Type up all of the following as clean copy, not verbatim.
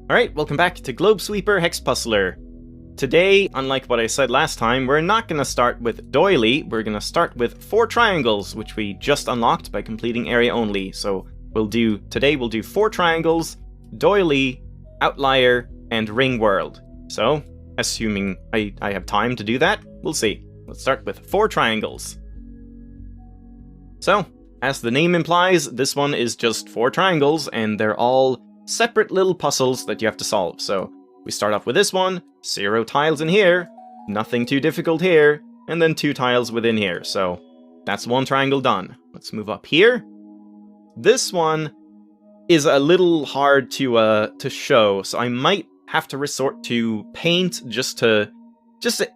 Alright, welcome back to Globesweeper Hex Puzzler. Today, unlike what I said last time, we're not going to start with Doily, we're going to start with 4 triangles, which we just unlocked by completing area only. So today we'll do 4 triangles, Doily, Outlier, and Ring World. So, assuming I have time to do that, we'll see. Let's start with 4 triangles. So, as the name implies, this one is just 4 triangles, and they're all separate little puzzles that you have to solve. So we start off with this one, 0 tiles in here, nothing too difficult here, and then 2 tiles within here. So that's 1 triangle done. Let's move up here. This one is a little hard to show, so I might have to resort to paint just to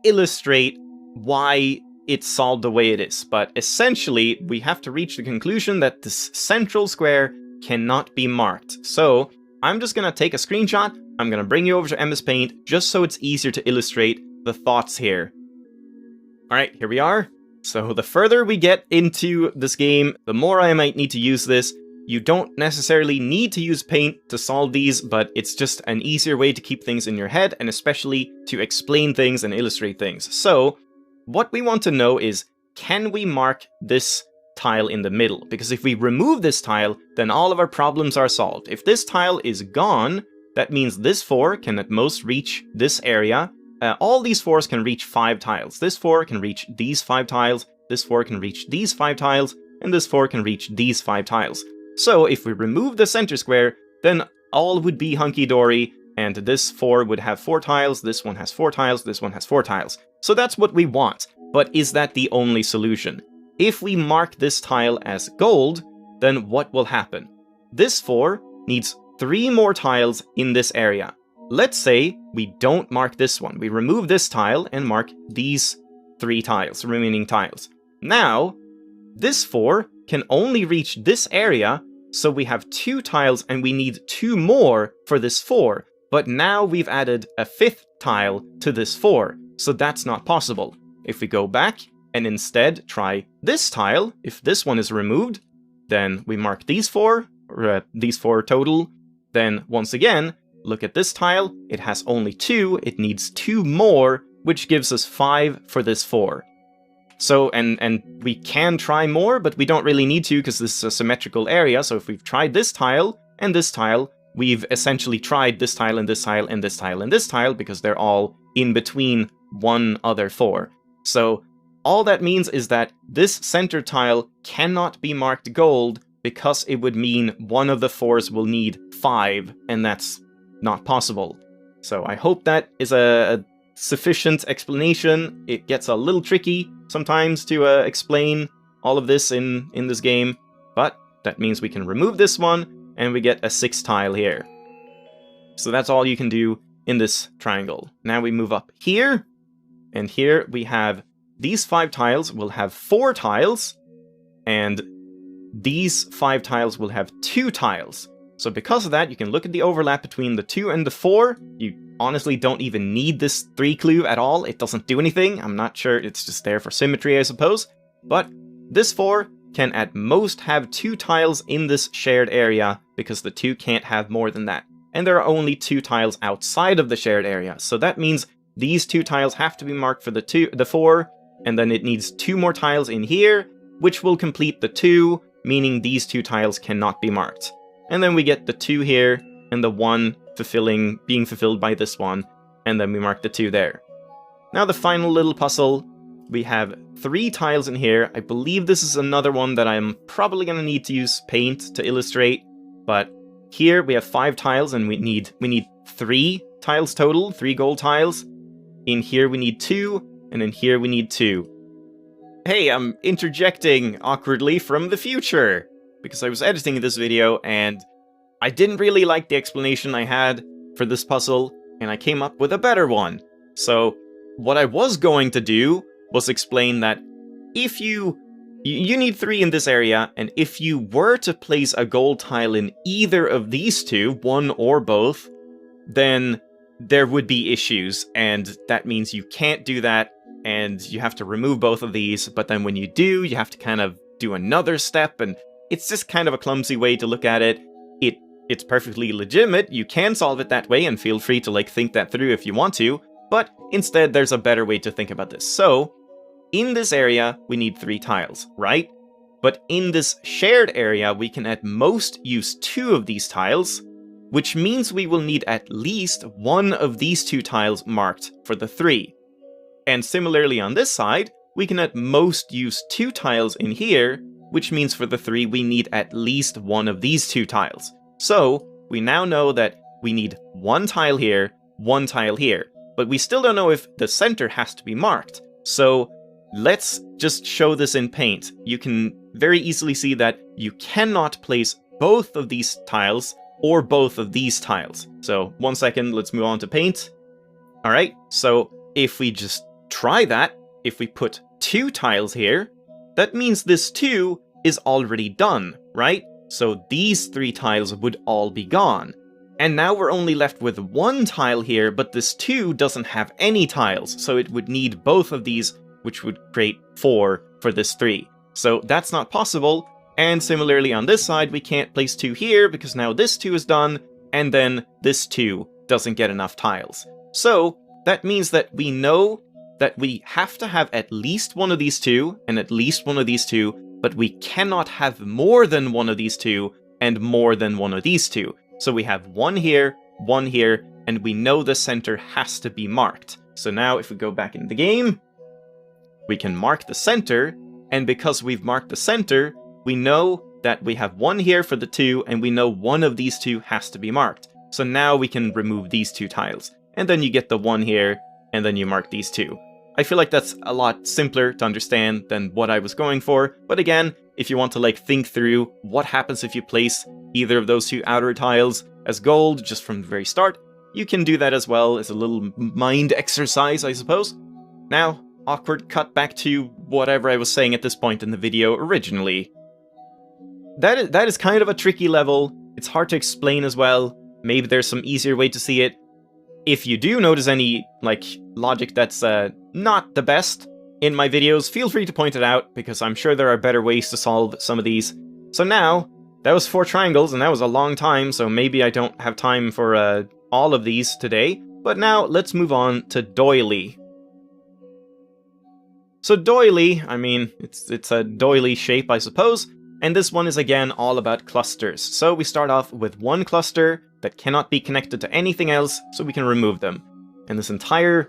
illustrate why it's solved the way it is. But essentially, we have to reach the conclusion that this central square cannot be marked. So I'm just gonna take a screenshot, I'm gonna bring you over to MSPaint just so it's easier to illustrate the thoughts here. Alright, here we are. So the further we get into this game, the more I might need to use this. You don't necessarily need to use paint to solve these, but it's just an easier way to keep things in your head, and especially to explain things and illustrate things. So what we want to know is, can we mark this tile in the middle? Because if we remove this tile, then all of our problems are solved. If this tile is gone, that means this 4 can at most reach this area. All these 4s can reach 5 tiles. This 4 can reach these 5 tiles, this 4 can reach these 5 tiles, and this 4 can reach these 5 tiles. So if we remove the center square, then all would be hunky-dory, and this 4 would have 4 tiles, this one has 4 tiles, this one has 4 tiles. So that's what we want. But is that the only solution? If we mark this tile as gold, then what will happen? This 4 needs 3 more tiles in this area. Let's say we don't mark this one. We remove this tile and mark these 3 tiles, remaining tiles. Now, this 4 can only reach this area, so we have 2 tiles and we need 2 more for this 4. But now we've added a 5th tile to this 4, so that's not possible. If we go back and instead try this tile, if this one is removed, then we mark these 4, or these 4 total. Then once again, look at this tile, it has only 2, it needs 2 more, which gives us 5 for this 4. So, and we can try more, but we don't really need to because this is a symmetrical area, so if we've tried this tile and this tile, we've essentially tried this tile and this tile and this tile and this tile because they're all in between one other 4. So all that means is that this center tile cannot be marked gold because it would mean one of the 4s will need 5, and that's not possible. So I hope that is a sufficient explanation. It gets a little tricky sometimes to explain all of this in this game, but that means we can remove this one, and we get a 6th tile here. So that's all you can do in this triangle. Now we move up here, and here we have these 5 tiles will have 4 tiles, and these 5 tiles will have 2 tiles. So because of that, you can look at the overlap between the 2 and the 4. You honestly don't even need this 3 clue at all. It doesn't do anything. I'm not sure. It's just there for symmetry, I suppose. But this 4 can at most have 2 tiles in this shared area, because the 2 can't have more than that. And there are only 2 tiles outside of the shared area. So that means these 2 tiles have to be marked for the 4, and then it needs 2 more tiles in here, which will complete the 2, meaning these 2 tiles cannot be marked. And then we get the 2 here, and the 1 being fulfilled by this one, and then we mark the 2 there. Now the final little puzzle, we have 3 tiles in here. I believe this is another one that I'm probably going to need to use paint to illustrate, but here we have 5 tiles, and we need 3 tiles total, 3 gold tiles. In here we need 2, and in here we need 2. Hey, I'm interjecting awkwardly from the future, because I was editing this video, and I didn't really like the explanation I had for this puzzle, and I came up with a better one. So, what I was going to do was explain that if you need 3 in this area, and if you were to place a gold tile in either of these 2, one or both, then there would be issues, and that means you can't do that, and you have to remove both of these, but then when you do, you have to kind of do another step, and it's just kind of a clumsy way to look at it. It It's perfectly legitimate, you can solve it that way, and feel free to like think that through if you want to, but instead there's a better way to think about this. So, in this area, we need 3 tiles, right? But in this shared area, we can at most use 2 of these tiles, which means we will need at least 1 of these 2 tiles marked for the 3. And similarly on this side, we can at most use 2 tiles in here, which means for the 3 we need at least 1 of these 2 tiles. So, we now know that we need 1 tile here, 1 tile here, but we still don't know if the center has to be marked. So, let's just show this in Paint. You can very easily see that you cannot place both of these tiles or both of these tiles. So, 1 second, let's move on to Paint. Alright, so if we just try that, if we put 2 tiles here, that means this 2 is already done, right? So these 3 tiles would all be gone. And now we're only left with 1 tile here, but this 2 doesn't have any tiles, so it would need both of these, which would create 4 for this 3. So that's not possible, and similarly on this side, we can't place 2 here, because now this 2 is done, and then this 2 doesn't get enough tiles. So that means that we know that we have to have at least 1 of these 2, and at least 1 of these 2, but we cannot have more than 1 of these 2, and more than 1 of these 2. So we have 1 here, and we know the center has to be marked. So now if we go back in the game, we can mark the center, and because we've marked the center, we know that we have 1 here for the 2, and we know 1 of these 2 has to be marked. So now we can remove these 2 tiles, and then you get the 1 here, and then you mark these 2. I feel like that's a lot simpler to understand than what I was going for, but again, if you want to like think through what happens if you place either of those 2 outer tiles as gold just from the very start, you can do that as well as a little mind exercise, I suppose. Now, awkward cut back to whatever I was saying at this point in the video originally. That is kind of a tricky level, it's hard to explain as well, maybe there's some easier way to see it. If you do notice any, like, logic that's not the best in my videos, feel free to point it out, because I'm sure there are better ways to solve some of these. So now, that was 4 triangles, and that was a long time, so maybe I don't have time for all of these today. But now, let's move on to Doily. So Doily, I mean, it's a doily shape, I suppose, and this one is again all about clusters. So we start off with 1 cluster that cannot be connected to anything else, so we can remove them. And this entire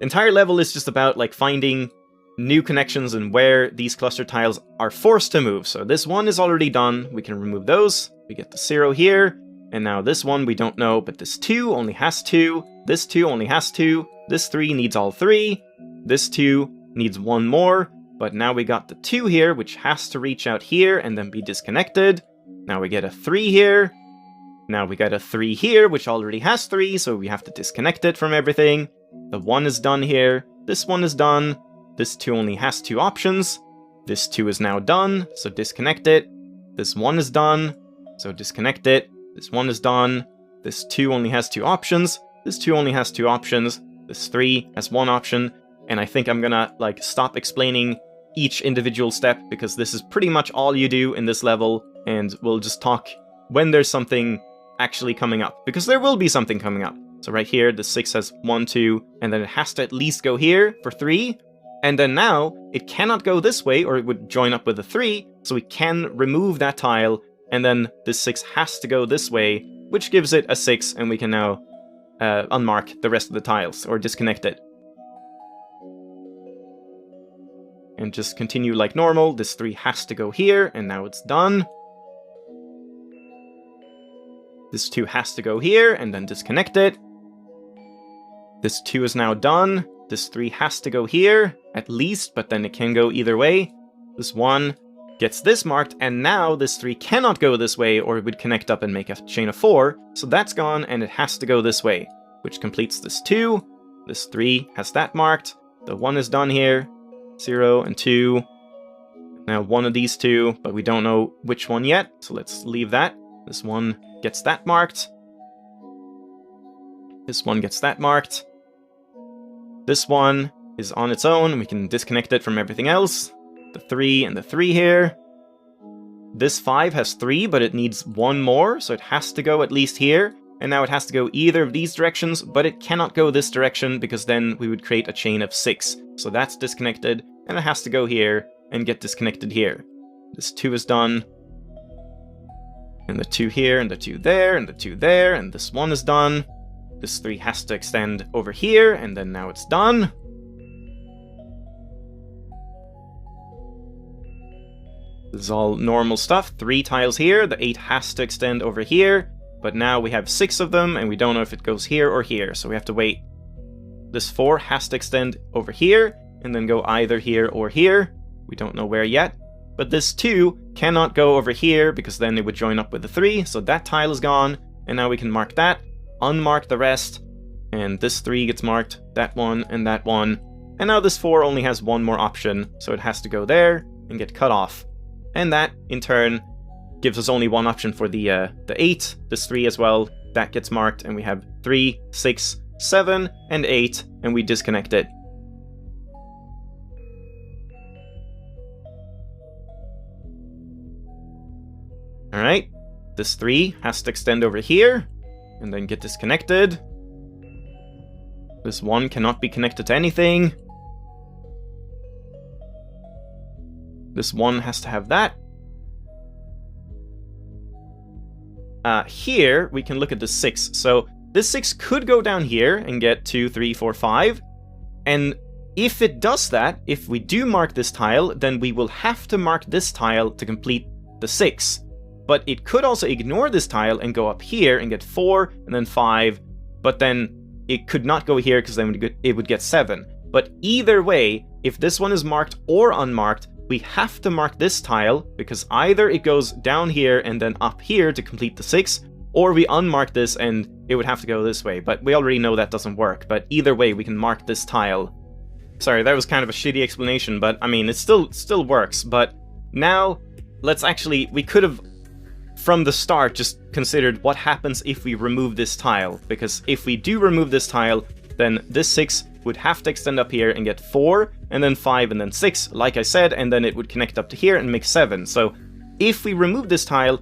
level is just about like finding new connections and where these cluster tiles are forced to move. So this 1 is already done, we can remove those, we get the 0 here, and now this 1 we don't know, but this 2 only has 2, this 2 only has 2, this 3 needs all 3, this 2 needs 1 more, but now we got the 2 here, which has to reach out here and then be disconnected. Now we get a 3 here. Now we got a 3 here, which already has 3, so we have to disconnect it from everything. The 1 is done here. This 1 is done. This 2 only has 2 options. This 2 is now done, so disconnect it. This 1 is done, so disconnect it. This 1 is done. This 2 only has 2 options. This 2 only has 2 options. This 3 has 1 option. And I think I'm gonna, like, stop explaining each individual step, because this is pretty much all you do in this level, and we'll just talk when there's something actually coming up, because there will be something coming up. So right here, the 6 has 1, 2, and then it has to at least go here for 3, and then now, it cannot go this way, or it would join up with a 3, so we can remove that tile, and then this 6 has to go this way, which gives it a 6, and we can now unmark the rest of the tiles, or disconnect it. And just continue like normal. This 3 has to go here, and now it's done. This 2 has to go here, and then disconnect it. This 2 is now done. This 3 has to go here, at least, but then it can go either way. This 1 gets this marked, and now this 3 cannot go this way, or it would connect up and make a chain of 4. So that's gone, and it has to go this way, which completes this 2. This 3 has that marked. The 1 is done here. 0 and 2. Now 1 of these 2, but we don't know which one yet, so let's leave that. This 1 gets that marked. This 1 gets that marked. This 1 is on its own, we can disconnect it from everything else. The 3 and the 3 here. this 5 has 3, but it needs 1 more, so it has to go at least here. And now it has to go either of these directions, but it cannot go this direction, because then we would create a chain of 6. So that's disconnected, and it has to go here and get disconnected here. This 2 is done. And the 2 here, and the 2 there, and the 2 there, and this 1 is done. This 3 has to extend over here, and then now it's done. This is all normal stuff. 3 tiles here, the 8 has to extend over here, but now we have 6 of them, and we don't know if it goes here or here, so we have to wait. This 4 has to extend over here, and then go either here or here. We don't know where yet. But this 2 cannot go over here, because then it would join up with the 3, so that tile is gone, and now we can mark that, unmark the rest, and this 3 gets marked, that one, and that one. And now this 4 only has one more option, so it has to go there and get cut off. And that, in turn, gives us only one option for the 8, this 3 as well, that gets marked, and we have 3, 6, 7, and 8, and we disconnect it. Alright, this 3 has to extend over here, and then get disconnected. This 1 cannot be connected to anything. This 1 has to have that. Here, we can look at the 6. So, this 6 could go down here and get 2, 3, 4, 5. And if it does that, if we do mark this tile, then we will have to mark this tile to complete the 6. But it could also ignore this tile and go up here and get 4, and then 5. But then it could not go here, because then it would get 7. But either way, if this one is marked or unmarked, we have to mark this tile, because either it goes down here and then up here to complete the 6, or we unmark this and it would have to go this way. But we already know that doesn't work, but either way we can mark this tile. Sorry, that was kind of a shitty explanation, but I mean, it still works. But now, we could have from the start just considered what happens if we remove this tile, because if we do remove this tile, then this 6 would have to extend up here and get 4, and then 5, and then 6, like I said, and then it would connect up to here and make 7. So if we remove this tile,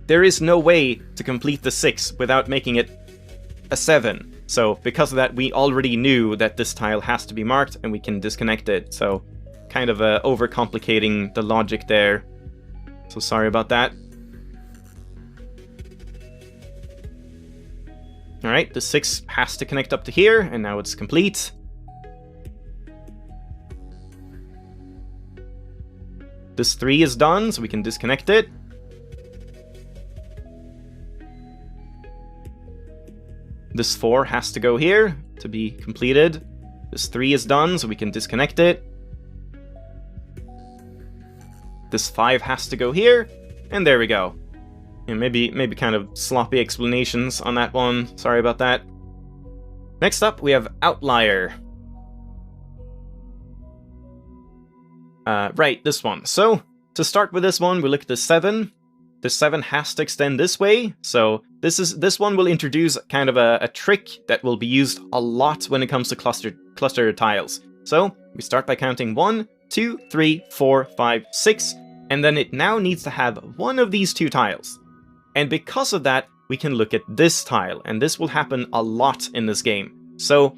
there is no way to complete the 6 without making it a 7. So because of that, we already knew that this tile has to be marked, and we can disconnect it. So kind of overcomplicating the logic there. So sorry about that. Alright, the 6 has to connect up to here, and now it's complete. This 3 is done, so we can disconnect it. This 4 has to go here to be completed. This 3 is done, so we can disconnect it. This 5 has to go here, and there we go. And maybe kind of sloppy explanations on that one. Sorry about that. Next up, we have Outlier. Right, this one. So, to start with this one, we look at the 7. The 7 has to extend this way, so this one will introduce kind of a trick that will be used a lot when it comes to cluster tiles. So, we start by counting 1, 2, 3, 4, 5, 6, and then it now needs to have one of these 2 tiles. And because of that, we can look at this tile, and this will happen a lot in this game. So,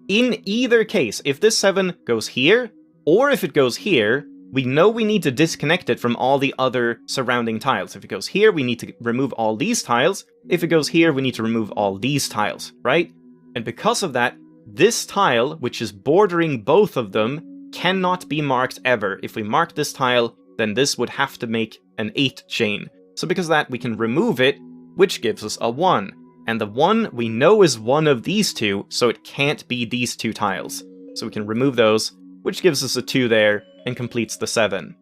in either case, if this 7 goes here, or if it goes here, we know we need to disconnect it from all the other surrounding tiles. If it goes here, we need to remove all these tiles. If it goes here, we need to remove all these tiles, right? And because of that, this tile, which is bordering both of them, cannot be marked ever. If we mark this tile, then this would have to make an 8 chain. So because of that, we can remove it, which gives us a 1. And the 1 we know is one of these 2, so it can't be these 2 tiles. So we can remove those, which gives us a 2 there, and completes the 7.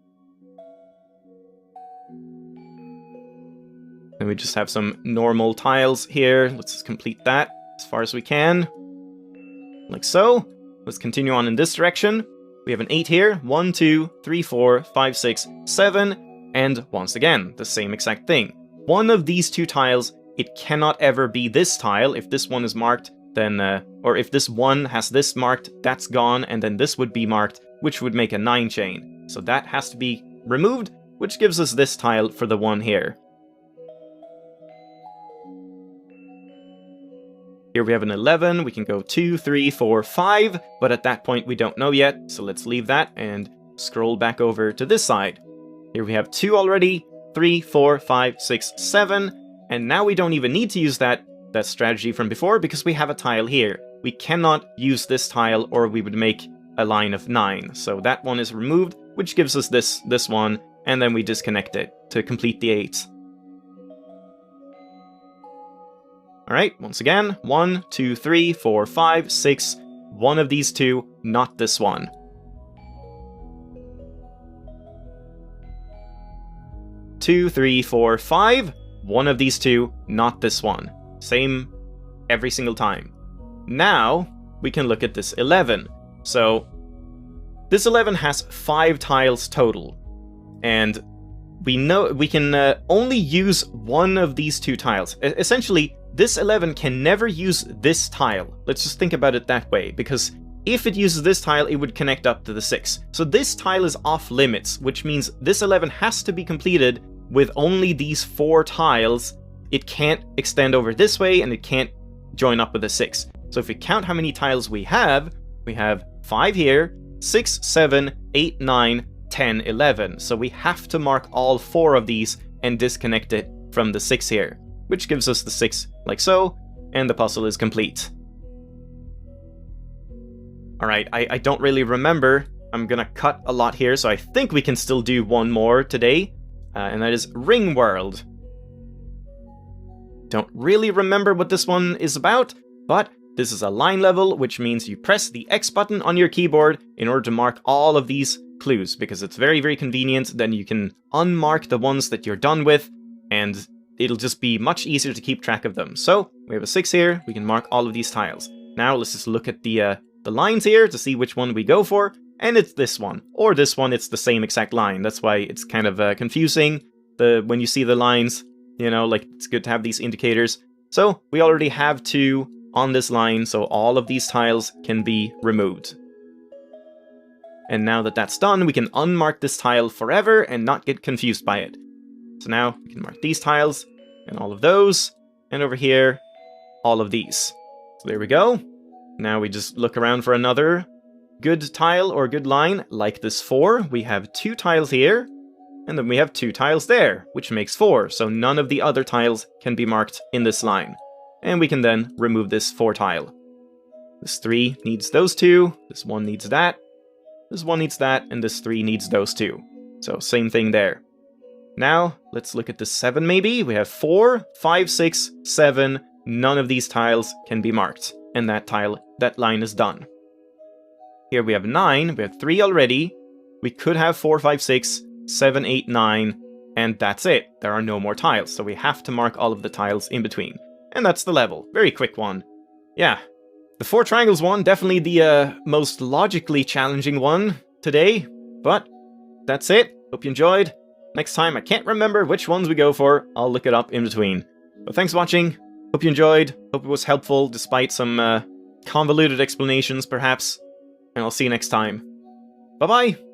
Then we just have some normal tiles here. Let's just complete that as far as we can. Like so. Let's continue on in this direction. We have an 8 here. 1, 2, 3, 4, 5, 6, 7. And once again, the same exact thing. One of these 2 tiles, it cannot ever be this tile. If this one is marked, then, or if this one has this marked, that's gone, and then this would be marked, which would make a 9 chain. So that has to be removed, which gives us this tile for the 1 here. Here we have an 11, we can go 2, 3, 4, 5, but at that point we don't know yet, so let's leave that and scroll back over to this side. Here we have 2 already, 3, 4, 5, 6, 7, and now we don't even need to use that strategy from before because we have a tile here. We cannot use this tile or we would make a line of 9, so that one is removed, which gives us this one, and then we disconnect it to complete the 8. Alright, once again, 1, 2, 3, 4, 5, 6, one of these 2, not this one. Two, 3, 4, 5, one of these 2, not this one. Same every single time. Now, we can look at this 11. So, this 11 has 5 tiles total, and we know we can only use one of these 2 tiles. Essentially, this 11 can never use this tile. Let's just think about it that way, because if it uses this tile, it would connect up to the 6. So this tile is off limits, which means this 11 has to be completed with only these 4 tiles. It can't extend over this way, and it can't join up with the 6. So if we count how many tiles we have 5 here, 6, 7, 8, 9, 10, 11. So we have to mark all 4 of these and disconnect it from the 6 here, which gives us the 6 like so, and the puzzle is complete. Alright, I don't really remember. I'm gonna cut a lot here, so I think we can still do one more today, and that is Ring World. Don't really remember what this one is about, but this is a line level, which means you press the X button on your keyboard in order to mark all of these clues, because it's very, very convenient. Then you can unmark the ones that you're done with, and it'll just be much easier to keep track of them. So, we have a 6 here, we can mark all of these tiles. Now let's just look at the lines here to see which one we go for, and it's this one. Or this one, it's the same exact line. That's why it's kind of confusing when you see the lines, you know, like it's good to have these indicators. So, we already have 2 on this line, so all of these tiles can be removed. And now that that's done, we can unmark this tile forever and not get confused by it. So now we can mark these tiles, and all of those, and over here, all of these. So there we go. Now we just look around for another good tile or good line, like this 4. We have 2 tiles here, and then we have 2 tiles there, which makes 4, so none of the other tiles can be marked in this line. And we can then remove this 4 tile. This 3 needs those 2, this 1 needs that, this 1 needs that, and this 3 needs those 2. So same thing there. Now, let's look at the 7 maybe. We have 4, 5, 6, 7. None of these tiles can be marked. And that line is done. Here we have 9. We have 3 already. We could have 4, 5, 6, 7, 8, 9. And that's it. There are no more tiles. So we have to mark all of the tiles in between. And that's the level. Very quick one. Yeah. The 4 triangles one, definitely the most logically challenging one today. But that's it. Hope you enjoyed. Next time, I can't remember which ones we go for. I'll look it up in between. But thanks for watching. Hope you enjoyed. Hope it was helpful, despite some convoluted explanations, perhaps. And I'll see you next time. Bye-bye!